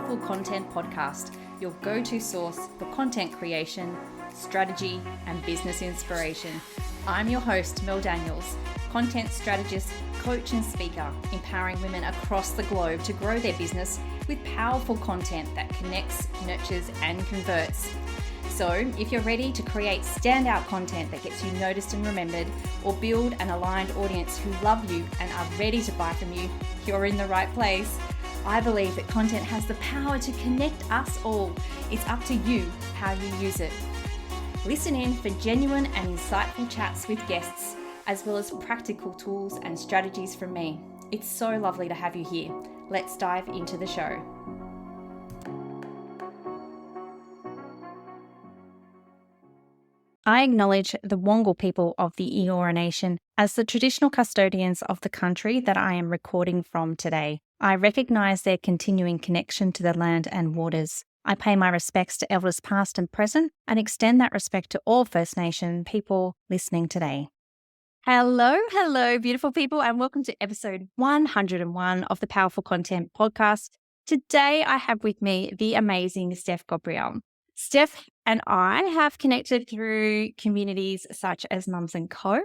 Powerful Content Podcast, your go-to source for content creation, strategy, and business inspiration. I'm your host, Mel Daniels, content strategist, coach, and speaker, empowering women across the globe to grow their business with powerful content that connects, nurtures, and converts. So if you're ready to create standout content that gets you noticed and remembered, or build an aligned audience who love you and are ready to buy from you, you're in the right place. I believe that content has the power to connect us all. It's up to you how you use it. Listen in for genuine and insightful chats with guests, as well as practical tools and strategies from me. It's so lovely to have you here. Let's dive into the show. I acknowledge the Wongal people of the Eora Nation as the traditional custodians of the country that I am recording from today. I recognise their continuing connection to the land and waters. I pay my respects to elders past and present and extend that respect to all First Nation people listening today. Hello, beautiful people, and welcome to episode 101 of the Powerful Content Podcast. Today I have with me the amazing Steph Gobrael. Steph and I have connected through communities such as Mums & Co.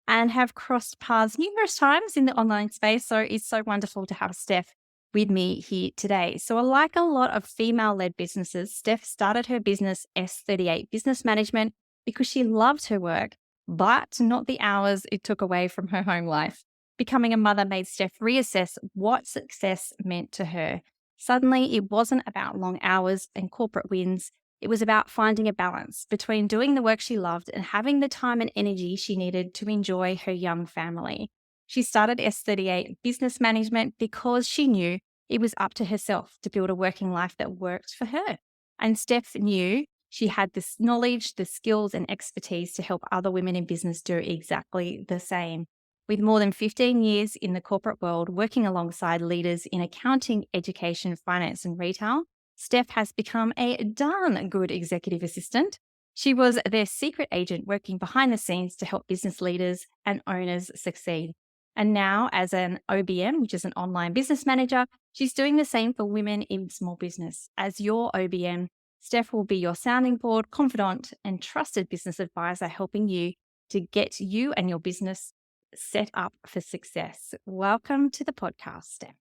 and have crossed paths numerous times in the online space. So it's so wonderful to have Steph with me here today. So like a lot of female-led businesses, Steph started her business S38 Business Management because she loved her work, but not the hours it took away from her home life. Becoming a mother made Steph reassess what success meant to her. Suddenly, it wasn't about long hours and corporate wins. It was about finding a balance between doing the work she loved and having the time and energy she needed to enjoy her young family. She started S38 Business Management because she knew it was up to herself to build a working life that worked for her. And Steph knew she had this knowledge, the skills and expertise to help other women in business do exactly the same. With more than 15 years in the corporate world, working alongside leaders in accounting, education, finance and retail, Steph has become a darn good executive assistant. She was their secret agent working behind the scenes to help business leaders and owners succeed. And now as an OBM, which is an online business manager, she's doing the same for women in small business. As your OBM, Steph will be your sounding board, confidant, and trusted business advisor, helping you to get you and your business set up for success. Welcome to the podcast, Steph.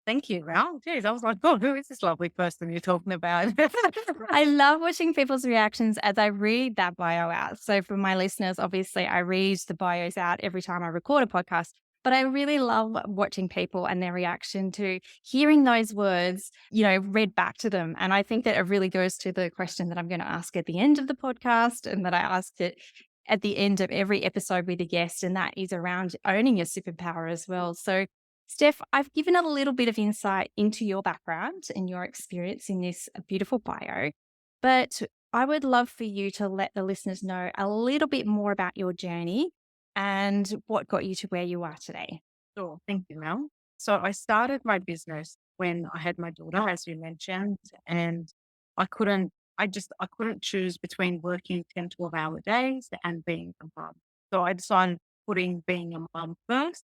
Thank you, Mel. Geez, I was like, oh, who is this lovely person you're talking about? I love watching people's reactions as I read that bio out. So for my listeners, obviously I read the bios out every time I record a podcast, but I really love watching people and their reaction to hearing those words, read back to them. And I think that it really goes to the question that I'm going to ask at the end of the podcast and that I asked it at the end of every episode with a guest, and that is around owning your superpower as well. So Steph, I've given a little bit of insight into your background and your experience in this beautiful bio, but I would love for you to let the listeners know a little bit more about your journey and what got you to where you are today. Sure. Thank you, Mel. So I started my business when I had my daughter, as you mentioned, and I couldn't choose between working 10, 12-hour days and being a mum. So I decided putting being a mum first,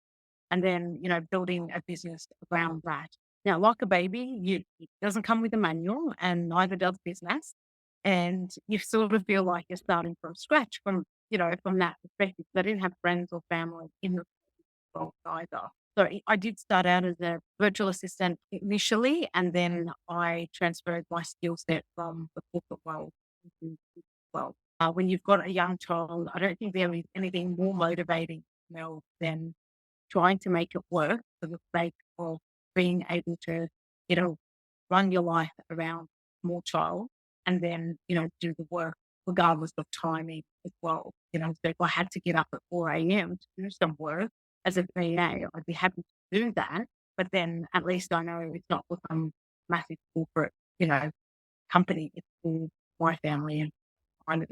and then, building a business around that. Now, like a baby, it doesn't come with a manual, and neither does business. And you sort of feel like you're starting from scratch from that perspective. I didn't have friends or family in the world either. So I did start out as a virtual assistant initially, and then I transferred my skill set from the corporate world into the world. When you've got a young child, I don't think there is anything more motivating, Mel, than trying to make it work for the sake of being able to, run your life around a small child and then, do the work regardless of timing as well. So if I had to get up at 4 a.m. to do some work as a VA, I'd be happy to do that. But then at least I know it's not with some massive corporate, company. It's for my family and kind of.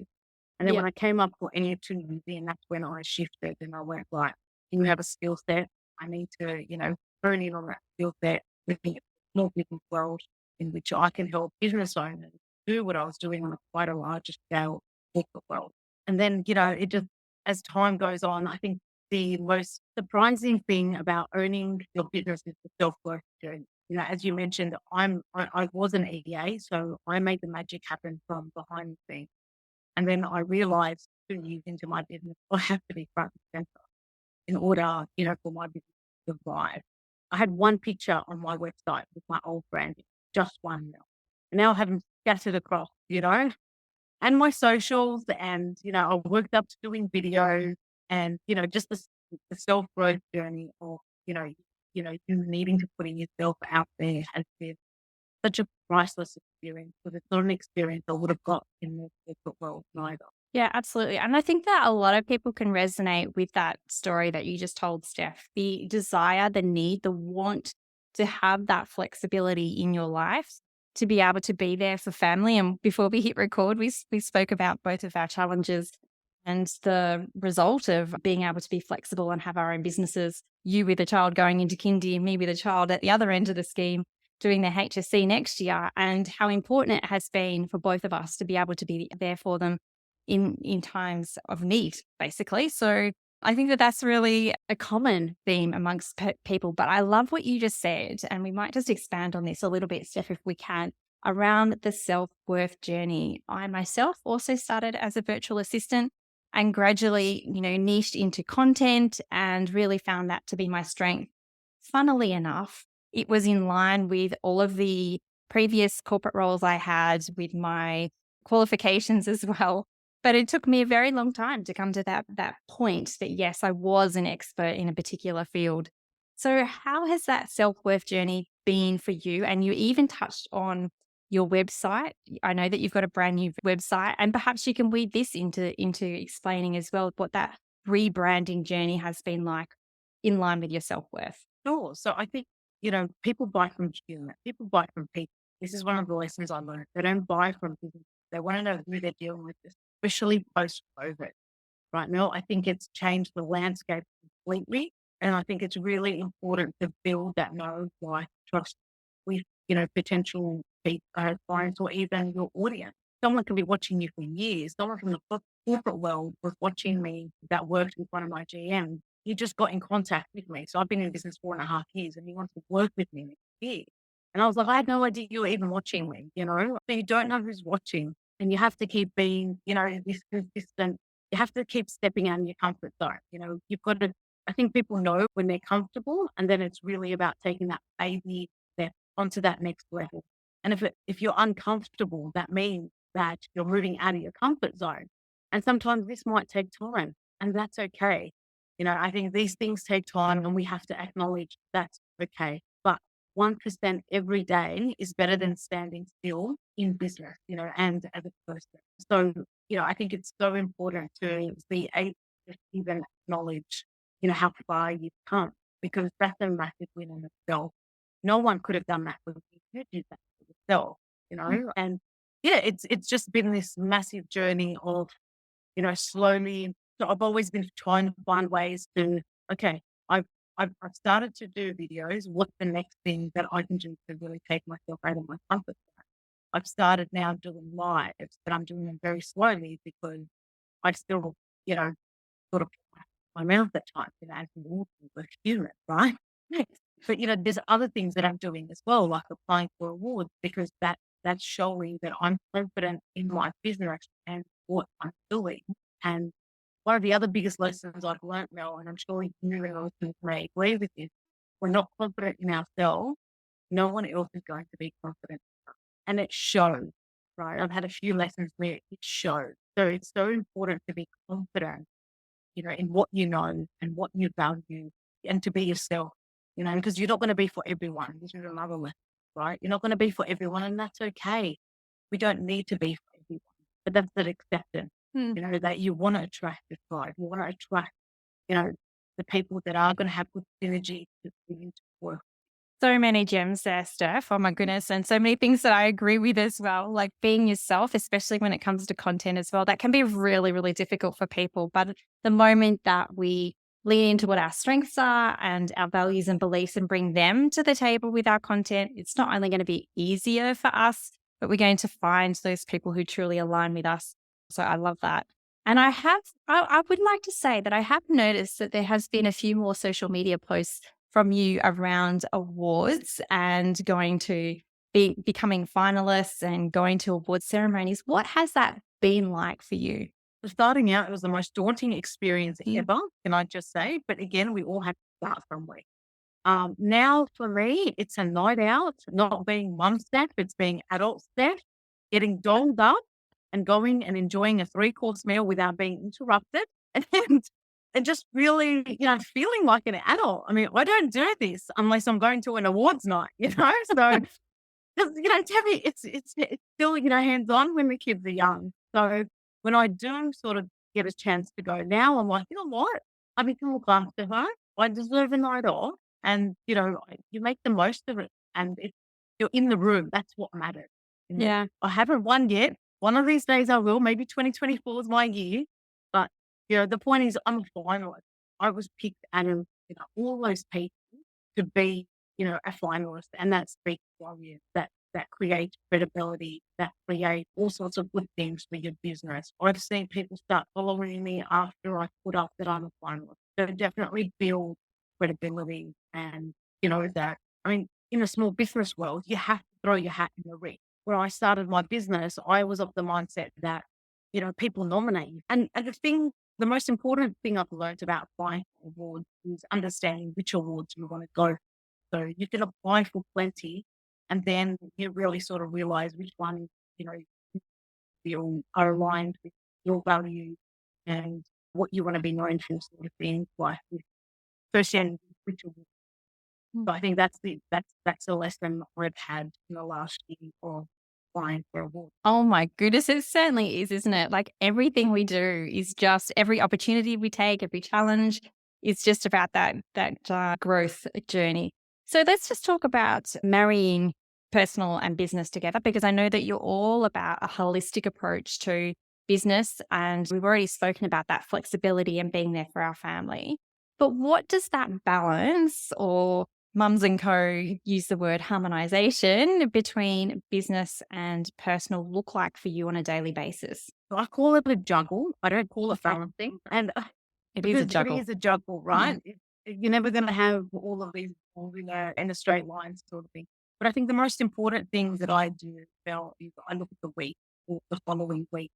And then when I came up for any opportunity, and that's when I shifted and I went like, you have a skill set. I need to, hone in on that skill set within a small business world in which I can help business owners do what I was doing on quite a larger scale corporate world. And then, it just, as time goes on, I think the most surprising thing about owning your business is the self-worth journey. As you mentioned, I was an EA, so I made the magic happen from behind the scenes. And then I realized 2 years into my business, I have to be front and center in order, for my business to survive. I had one picture on my website with my old branding, just one now. And now I have them scattered across, and my socials. And, I worked up to doing video and, just the self-growth journey of, you needing to putting yourself out there has been such a priceless experience, because it's not an experience I would have got in the corporate world neither. Yeah, absolutely. And I think that a lot of people can resonate with that story that you just told, Steph. The desire, the need, the want to have that flexibility in your life to be able to be there for family. And before we hit record, we spoke about both of our challenges and the result of being able to be flexible and have our own businesses. You with a child going into kindy, and me with a child at the other end of the scheme doing their HSC next year, and how important it has been for both of us to be able to be there for them in times of need, basically. So I think that that's really a common theme amongst people. But I love what you just said, and we might just expand on this a little bit, Steph, if we can, around the self-worth journey. I myself also started as a virtual assistant and gradually, niched into content and really found that to be my strength. Funnily enough, it was in line with all of the previous corporate roles I had, with my qualifications as well. But it took me a very long time to come to that point that, yes, I was an expert in a particular field. So how has that self-worth journey been for you? And you even touched on your website. I know that you've got a brand new website, and perhaps you can weave this into explaining as well what that rebranding journey has been like in line with your self-worth. Sure. So I think, people buy from human, people buy from people. This is one of the lessons I learned. They don't buy from business. They want to know who they're dealing with, especially post COVID. Right now, I think it's changed the landscape completely. And I think it's really important to build that know, like, trust with, potential clients or even your audience. Someone can be watching you for years. Someone from the corporate world was watching me that worked with one of my GMs. He just got in contact with me. So I've been in business 4.5 years, and he wants to work with me next year. And I was like, I had no idea you were even watching me, So you don't know who's watching. And you have to keep being, this consistent. You have to keep stepping out of your comfort zone. You've got to, I think people know when they're comfortable, and then it's really about taking that baby step onto that next level. And if you're uncomfortable, that means that you're moving out of your comfort zone. And sometimes this might take time, and that's okay. I think these things take time, and we have to acknowledge that's okay. But 1% every day is better than standing still in business, and as a person. So, I think it's so important to be able to even acknowledge, how far you've come, because that's a massive win in itself. No one could have done that for you. You did that for yourself, and yeah, it's just been this massive journey of, slowly. So I've always been trying to find ways to, okay, I've, I've started to do videos. What's the next thing that I can do to really take myself out of my comfort zone? I've started now doing lives, but I'm doing them very slowly because I still, sort of my mouth at times, as we're human, right? But there's other things that I'm doing as well, like applying for awards, because that's showing that I'm confident in my business and what I'm doing. And one of the other biggest lessons I've learned, Mel, and I'm sure you and others may agree with this, we're not confident in ourselves, no one else is going to be confident. And it shows, right? I've had a few lessons where it shows. So it's so important to be confident, in what you know and what you value, and to be yourself, because you're not going to be for everyone. This is another lesson, right? You're not going to be for everyone, and that's okay. We don't need to be for everyone, but that's that acceptance, Hmm. that you want to attract the tribe. You want to attract, you know, the people that are going to have good synergy for you to work. So many gems there, Steph. Oh my goodness. And so many things that I agree with as well, like being yourself, especially when it comes to content as well. That can be really, really difficult for people. But the moment that we lean into what our strengths are and our values and beliefs and bring them to the table with our content, it's not only going to be easier for us, but we're going to find those people who truly align with us. So I love that. And I would like to say that I have noticed that there has been a few more social media posts from you around awards and going to becoming finalists and going to award ceremonies. What has that been like for you? So starting out, it was the most daunting experience ever, can I just say? But again, we all have to start somewhere. Now for me, it's a night out, not being mum Steph, it's being adult Steph, getting dolled up and going and enjoying a three-course meal without being interrupted and and just really, feeling like an adult. I mean, I don't do this unless I'm going to an awards night, So 'cause, Debbie, it's still, hands-on when the kids are young. So when I do sort of get a chance to go now, I'm like, "You know what? I can look after her. I deserve a night off." And, you make the most of it, and you're in the room. That's what matters, Yeah. I haven't won yet. One of these days I will. Maybe 2024 is my year. But, the point is I'm a finalist. I was picked out of, all those people to be, a finalist, and that speaks volumes. That creates credibility, that creates all sorts of good things for your business. I've seen people start following me after I put up that I'm a finalist. So definitely build credibility and, that I mean, in a small business world, you have to throw your hat in the ring. When I started my business, I was of the mindset that, people nominate you. And the most important thing I've learned about applying for awards is understanding which awards you want to go. So you can apply for plenty, and then you really sort of realize which one, you know, you are aligned with your values and what you want to be known for, sort of thing, like associated with which award. So I think that's a lesson I've had in the last year of applying for awards. Oh my goodness, it certainly is, isn't it? Like everything we do is just every opportunity we take, every challenge is just about that growth journey. So let's just talk about marrying personal and business together because I know that you're all about a holistic approach to business, and we've already spoken about that flexibility and being there for our family. But what does that balance, or Mums and Co use the word harmonization, between business and personal look like for you on a daily basis? So I call it a juggle. I don't call it Okay. balancing. And It is a because it juggle. is a juggle, Yeah. right? You're never going to have all of these balls in a straight line sort of thing. But I think the most important thing that I do, Mel, is I look at the week or the following week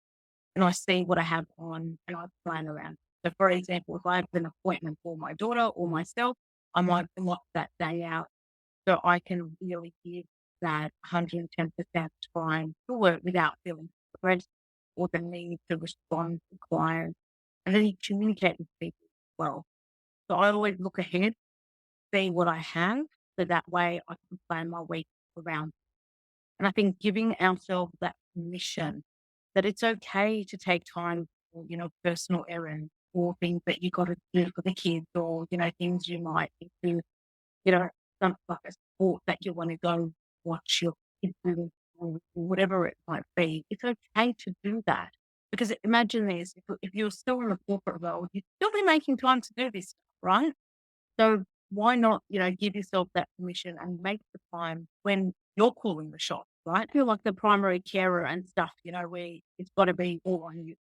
and I see what I have on and I plan around it. So, for example, if I have an appointment for my daughter or myself, I might block that day out so I can really give that 110% time to work without feeling stressed or the need to respond to clients. And then you communicate with people as well. So I always look ahead, see what I have, so that way I can plan my week around. And I think giving ourselves that permission that it's okay to take time for, personal errands or things that you got to do for the kids or, things you might need to, you know, some like a sport that you want to go watch your kids do or whatever it might be. It's okay to do that. Because imagine this, if you're still in the corporate world, you'd still be making time to do this stuff, right? So why not, give yourself that permission and make the time when you're calling the shots, right? You're like the primary carer and stuff, where it's got to be all on you.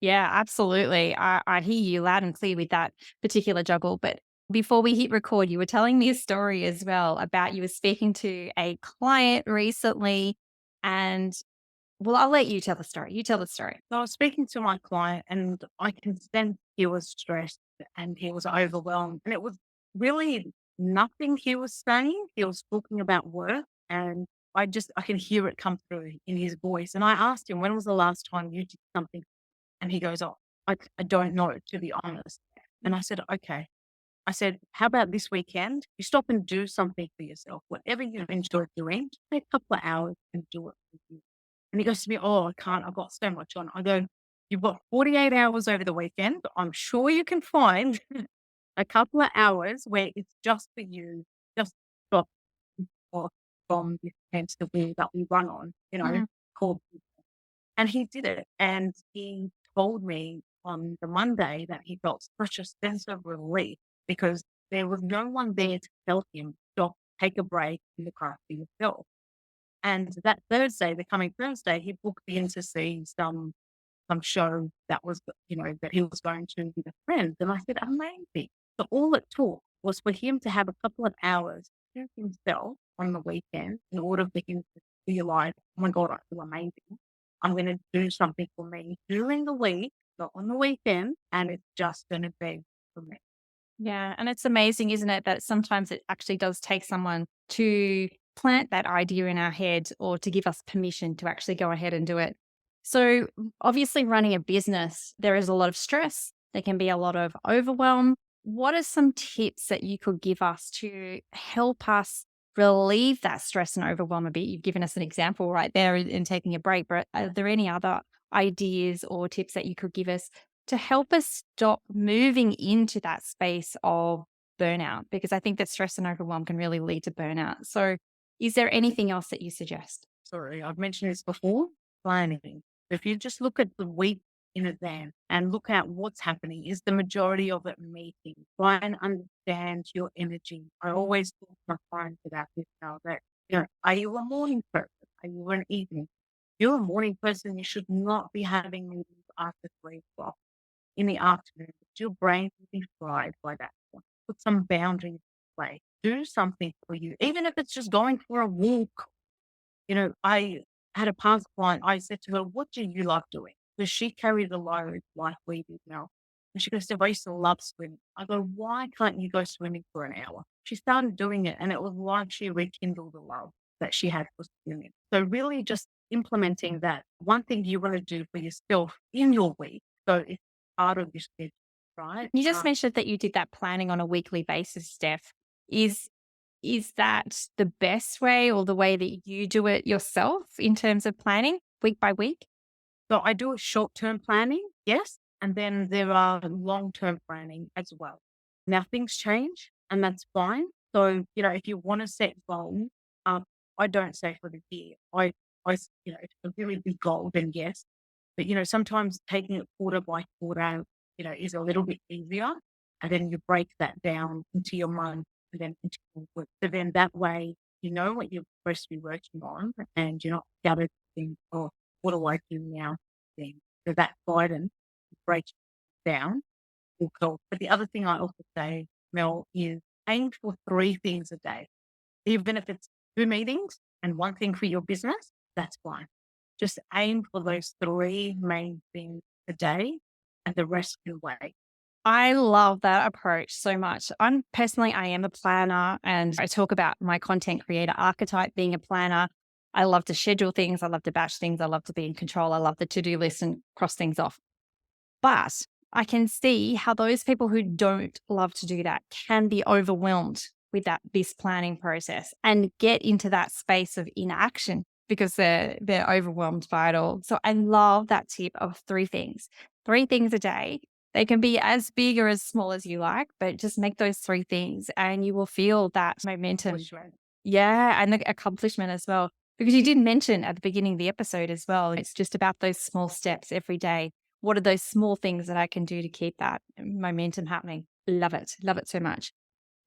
Yeah, absolutely. I hear you loud and clear with that particular juggle. But before we hit record, you were telling me a story as well about you were speaking to a client recently. And well, I'll let you tell the story. You tell the story. So I was speaking to my client and I can sense he was stressed and he was overwhelmed. And it was really nothing he was saying. He was talking about work and I can hear it come through in his voice. And I asked him, when was the last time you did something? And he goes, oh, I don't know, to be honest. And I said, okay. I said, how about this weekend? You stop and do something for yourself. Whatever you enjoy doing, just take a couple of hours and do it for you. And he goes to me, oh, I can't. I've got so much on. I go, you've got 48 hours over the weekend. I'm sure you can find a couple of hours where it's just for you, just stop off from this hamster wheel that we run on, Mhm. called. And he did it. And he told me on the Monday that he felt such a sense of relief because there was no one there to tell him, stop, take a break, and look after yourself. And that Thursday, the coming Thursday, he booked me in to see some show that was, that he was going to with a friend. And I said, amazing. So all it took was for him to have a couple of hours to himself on the weekend in order for him to realize, oh my God, I feel amazing. I'm going to do something for me during the week, not on the weekend, and it's just going to be for me. Yeah, and it's amazing, isn't it, that sometimes it actually does take someone to plant that idea in our head or to give us permission to actually go ahead and do it. So, obviously, running a business, there is a lot of stress, there can be a lot of overwhelm. What are some tips that you could give us to help us relieve that stress and overwhelm a bit? You've given us an example right there in taking a break, but are there any other ideas or tips that you could give us to help us stop moving into that space of burnout? Because I think that stress and overwhelm can really lead to burnout. So, is there anything else that you suggest? Sorry, I've mentioned this before, planning. If you just look at the week in advance and look at what's happening, is the majority of it meeting? Try and understand your energy. I always talk to my clients about this now that, are you a morning person? Are you an evening? If you're a morning person, you should not be having meetings after 3 o'clock in the afternoon. Your brain will be fried by that point. Put some boundaries in place. Do something for you, even if it's just going for a walk. I had a past client, I said to her, "What do you love doing?" Because she carried a load like we did now. And she goes, "Steph, I used to love swimming." I go, "Why can't you go swimming for an hour?" She started doing it, and it was like she rekindled the love that she had for swimming. So really just implementing that one thing you want to do for yourself in your week. So it's part of your schedule, right? You just mentioned that you did that planning on a weekly basis, Steph. Is is that the best way or the way that you do it yourself in terms of planning week by week? So I do a short-term planning, yes, and then there are long-term planning as well. Now things change and that's fine. So, if you want to set goals, um, I don't say for the year. It's a really big goal, then yes. But, sometimes taking it quarter by quarter, is a little bit easier. And then you break that down into your month and then into your week. So then that way, you know what you're supposed to be working on and you're not scattered thinking, oh, what do I do now? Then so that guidance breaks down will help. But the other thing I also say, Mel, is aim for 3 things a day. Even if it's 2 meetings and one thing for your business, that's fine. Just aim for those 3 main things a day and the rest can wait. I love that approach so much. I am a planner and I talk about my content creator archetype being a planner. I love to schedule things. I love to batch things. I love to be in control. I love the to do list and cross things off. But I can see how those people who don't love to do that can be overwhelmed with this planning process and get into that space of inaction because they're overwhelmed by it all. So I love that tip of 3 things. 3 things a day. They can be as big or as small as you like, but just make those 3 things and you will feel that momentum. Yeah, and the accomplishment as well. Because you did mention at the beginning of the episode as well, it's just about those small steps every day. What are those small things that I can do to keep that momentum happening? Love it. Love it so much.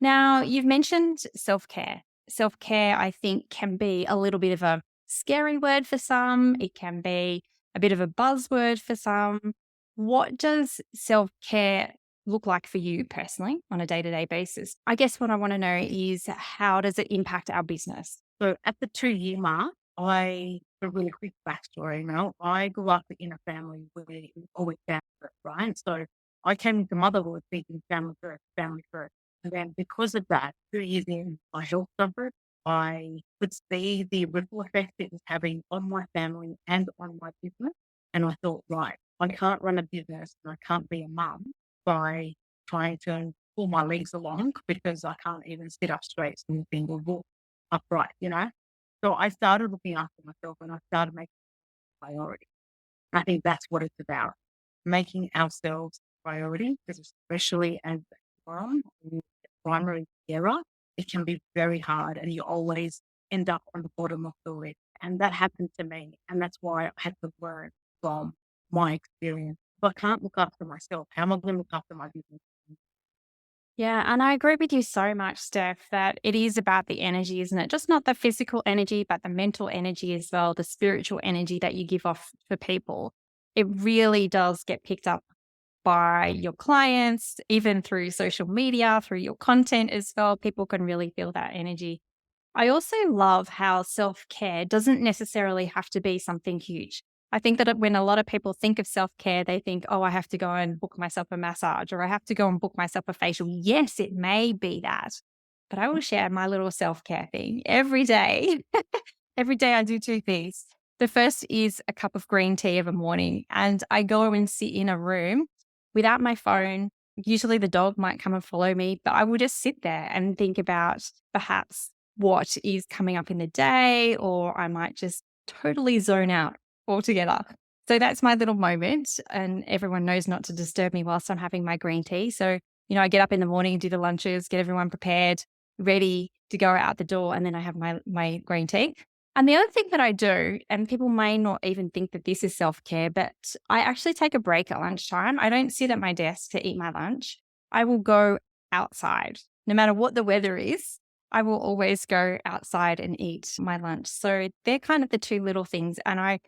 Now, you've mentioned self care. Self care, I think, can be a little bit of a scary word for some, it can be a bit of a buzzword for some. What does self care look like for you personally on a day to day basis? I guess what I want to know is how does it impact our business? So at the 2 year mark, a really quick backstory now. I grew up in a family where we always family first, right? So I came into motherhood thinking family first, family first. And then because of that, 2 years in, my health suffered. I could see the ripple effect it was having on my family and on my business. And I thought, right, I can't run a business and I can't be a mum by trying to pull my legs along because I can't even sit up straight and single walk upright. So I started looking after myself and I started making it a priority. I think that's what it's about, making ourselves a priority, because especially as a mom, and a primary carer, it can be very hard and you always end up on the bottom of the list. And that happened to me. And that's why I had to learn from my experience. If I can't look after myself, how am I going to look after my business? Yeah, and I agree with you so much, Steph, that it is about the energy, isn't it? Just not the physical energy, but the mental energy as well, the spiritual energy that you give off for people. It really does get picked up by your clients, even through social media, through your content as well. People can really feel that energy. I also love how self-care doesn't necessarily have to be something huge. I think that when a lot of people think of self-care, they think, oh, I have to go and book myself a massage or I have to go and book myself a facial. Yes, it may be that, but I will share my little self-care thing every day. Every day I do two things. The first is a cup of green tea every morning, and I go and sit in a room without my phone. Usually the dog might come and follow me, but I will just sit there and think about perhaps what is coming up in the day, or I might just totally zone out altogether. So that's my little moment, and everyone knows not to disturb me whilst I'm having my green tea. So, I get up in the morning and do the lunches, get everyone prepared, ready to go out the door, and then I have my green tea. And the other thing that I do, and people may not even think that this is self-care, but I actually take a break at lunchtime. I don't sit at my desk to eat my lunch. I will go outside. No matter what the weather is, I will always go outside and eat my lunch. So they're kind of the two little things. And I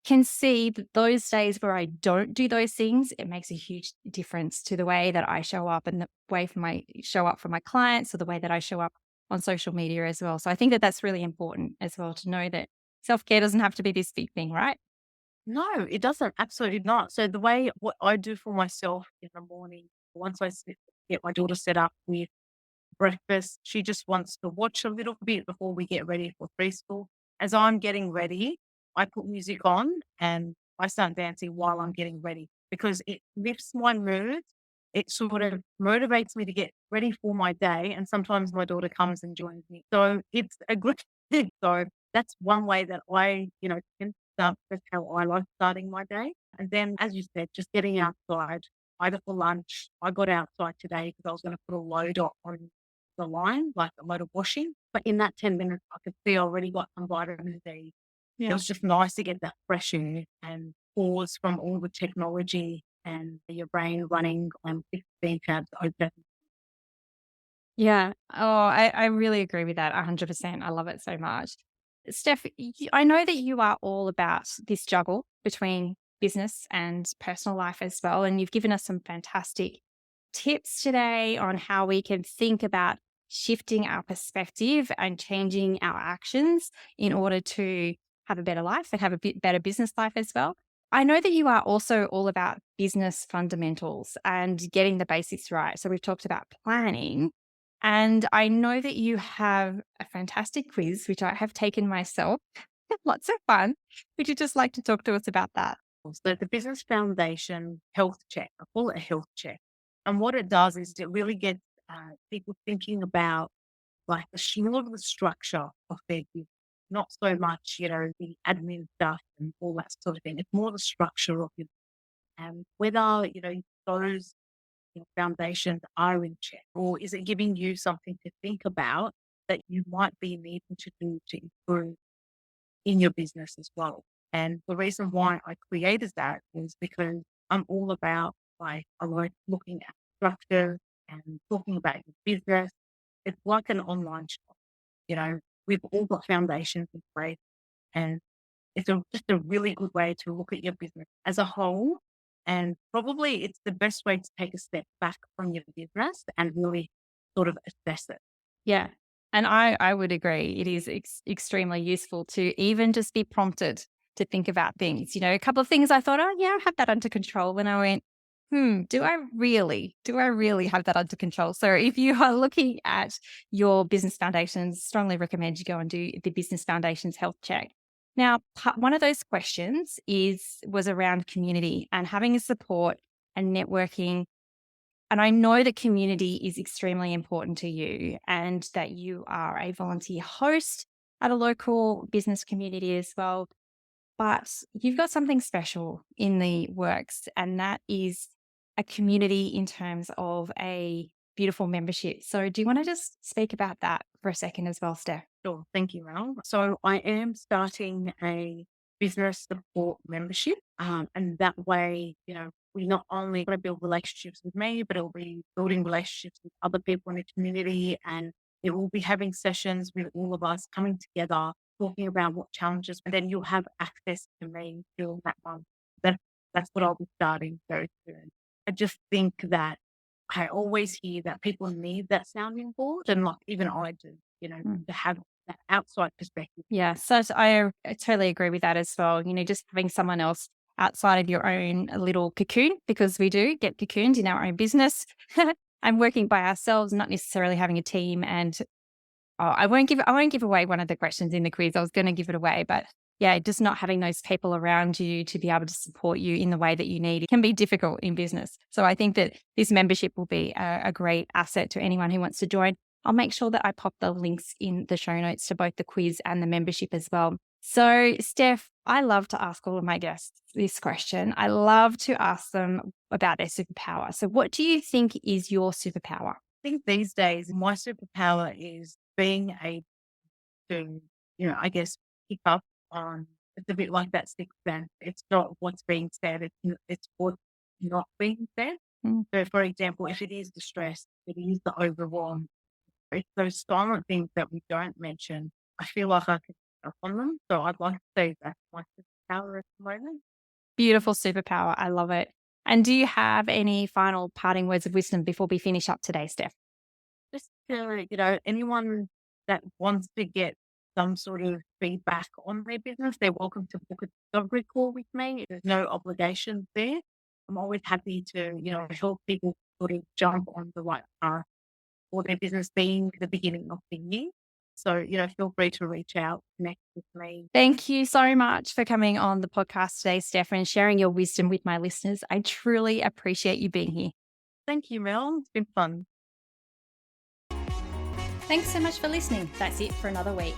can see that those days where I don't do those things, it makes a huge difference to the way that I show up and the way show up for my clients, or the way that I show up on social media as well. So I think that that's really important as well, to know that self-care doesn't have to be this big thing, right? No, it doesn't. Absolutely not. So the way what I do for myself in the morning, once get my daughter set up with breakfast, she just wants to watch a little bit before we get ready for preschool. As I'm getting ready, I put music on and I start dancing while I'm getting ready because it lifts my mood. It sort of motivates me to get ready for my day. And sometimes my daughter comes and joins me. So it's a good thing. So that's one way that can start. That's how I like starting my day. And then, as you said, just getting outside, either for lunch. I got outside today because I was going to put a load on the line, like a load of washing. But in that 10 minutes, I could see I already got some vitamin D. It was just nice to get that fresh air and pause from all the technology and your brain running on 16 tabs open. Yeah. Oh, I really agree with that 100%. I love it so much. Steph, I know that you are all about this juggle between business and personal life as well. And you've given us some fantastic tips today on how we can think about shifting our perspective and changing our actions in order to have a better life and have a bit better business life as well. I know that you are also all about business fundamentals and getting the basics right. So we've talked about planning, and I know that you have a fantastic quiz, which I have taken myself. Lots of fun. Would you just like to talk to us about that? So the Business Foundation health check, I call it a health check. And what it does is it really gets people thinking about like the structure of their business, not so much, the admin stuff and all that sort of thing. It's more the structure of it. And whether, those foundations are in check, or is it giving you something to think about that you might be needing to do to improve in your business as well. And the reason why I created that is because I'm all about I like looking at structure and talking about your business. It's like an online shop, we've all got foundations in place, and it's just a really good way to look at your business as a whole. And probably it's the best way to take a step back from your business and really sort of assess it. Yeah. And I would agree. It is extremely useful to even just be prompted to think about things. A couple of things I thought, oh, yeah, I have that under control. When I went, do I really have that under control? So if you are looking at your business foundations, strongly recommend you go and do the Business Foundations health check. Now, one of those questions was around community and having a support and networking. And I know that community is extremely important to you, and that you are a volunteer host at a local business community as well. But you've got something special in the works, and that is a community in terms of a beautiful membership. So do you want to just speak about that for a second as well, Steph? Sure. Thank you, Mel. So I am starting a business support membership. And that way, we not only going to build relationships with me, but it'll be building relationships with other people in the community. And it will be having sessions with all of us coming together, talking about what challenges, and then you'll have access to me during that month. That's what I'll be starting very soon. I just think that I always hear that people need that sounding board, and like even I do, to have that outside perspective. Yeah, so I totally agree with that as well. Just having someone else outside of your own little cocoon, because we do get cocooned in our own business and working by ourselves, not necessarily having a team. And I won't give away one of the questions in the quiz. I was going to give it away, but yeah, just not having those people around you to be able to support you in the way that you need, it can be difficult in business. So I think that this membership will be a great asset to anyone who wants to join. I'll make sure that I pop the links in the show notes to both the quiz and the membership as well. So, Steph, I love to ask all of my guests this question. I love to ask them about their superpower. So, what do you think is your superpower? I think these days my superpower is being able to, I guess, pick up on. It's a bit like that sixth sense. It's not what's being said; it's what's not being said. Mm. So, for example, if it is the stress, if it is the overwhelm, it's those silent things that we don't mention. I feel like I can pick up on them. So I'd like to say that's my superpower at the moment. Beautiful superpower. I love it. And do you have any final parting words of wisdom before we finish up today, Steph? Just to, anyone that wants to get some sort of feedback on their business, they're welcome to book a discovery call with me. There's no obligation there. I'm always happy to, help people sort of jump on the right path for their business being the beginning of the year. So, feel free to reach out, connect with me. Thank you so much for coming on the podcast today, Steph, and sharing your wisdom with my listeners. I truly appreciate you being here. Thank you, Mel. It's been fun. Thanks so much for listening. That's it for another week.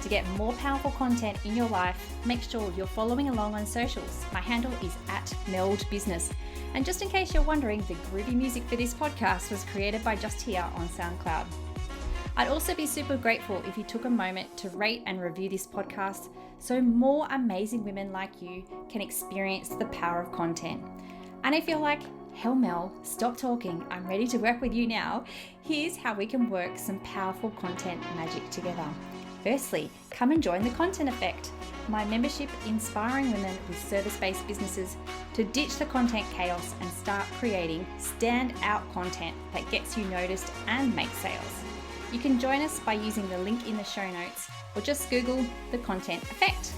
To get more powerful content in your life, make sure you're following along on socials. My handle is @meldbusiness. And just in case you're wondering, the groovy music for this podcast was created by Just Here on SoundCloud. I'd also be super grateful if you took a moment to rate and review this podcast so more amazing women like you can experience the power of content. And if you're like, hell Mel, stop talking, I'm ready to work with you now, here's how we can work some powerful content magic together. Firstly, come and join the Content Effect, my membership inspiring women with service-based businesses to ditch the content chaos and start creating stand-out content that gets you noticed and makes sales. You can join us by using the link in the show notes or just Google the Content Effect.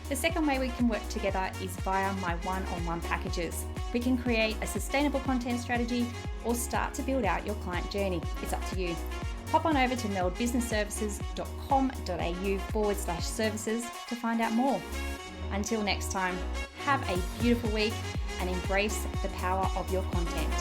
The second way we can work together is via my one-on-one packages. We can create a sustainable content strategy or start to build out your client journey. It's up to you. Hop on over to meldbusinessservices.com.au/services to find out more. Until next time, have a beautiful week and embrace the power of your content.